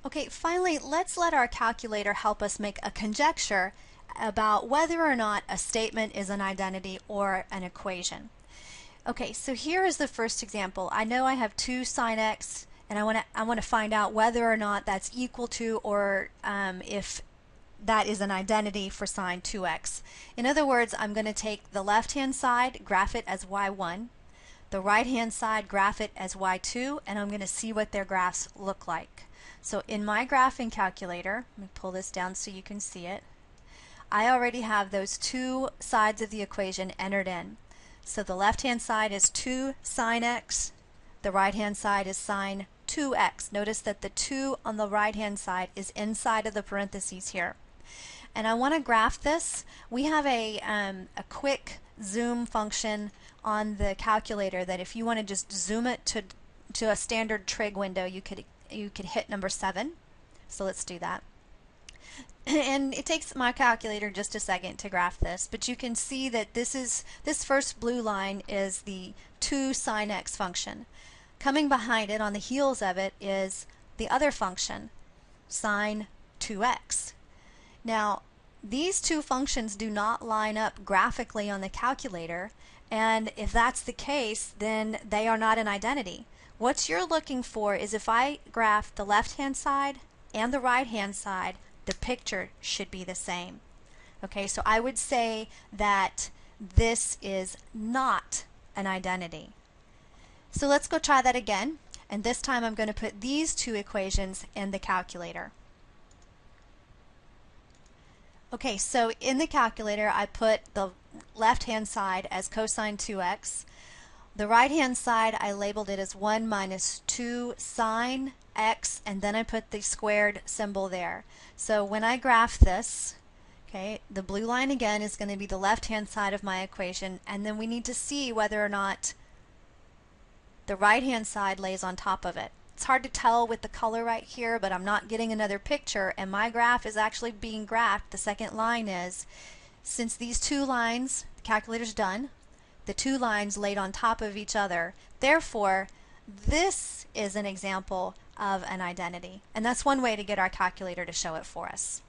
Okay, finally, let's let our calculator help us make a conjecture about whether or not a statement is an identity or an equation. Okay, so here is the first example. I know I have 2 sine x, and I want to find out whether or not that's equal to, or if that is an identity for sine 2x. In other words, I'm going to take the left-hand side, graph it as y1, the right-hand side, graph it as y2, and I'm going to see what their graphs look like. So in my graphing calculator, let me pull this down so you can see it, I already have those 2 sides of the equation entered in. So the left-hand side is 2 sine x, the right-hand side is sine 2x. Notice that the 2 on the right-hand side is inside of the parentheses here. And I want to graph this. We have a quick zoom function on the calculator that if you want to just zoom it to a standard trig window, you could hit number 7. So let's do that. And it takes my calculator just a second to graph this, but you can see that this first blue line is the 2 sine x function. Coming behind it, on the heels of it, is the other function, sine 2x. Now, these 2 functions do not line up graphically on the calculator, and if that's the case, then they are not an identity. What you're looking for is, if I graph the left-hand side and the right-hand side, the picture should be the same. Okay, so I would say that this is not an identity. So let's go try that again, and this time I'm going to put these 2 equations in the calculator. Okay, so in the calculator I put the left-hand side as cosine 2x. The right-hand side I labeled it as 1 minus 2 sine x, and then I put the squared symbol there. So when I graph this, okay, the blue line again is going to be the left-hand side of my equation, and then we need to see whether or not the right-hand side lays on top of it. It's hard to tell with the color right here, but I'm not getting another picture, and my graph is actually being graphed. The second line is, since these 2 lines, the calculator's done, the 2 lines laid on top of each other, therefore this is an example of an identity. And that's one way to get our calculator to show it for us.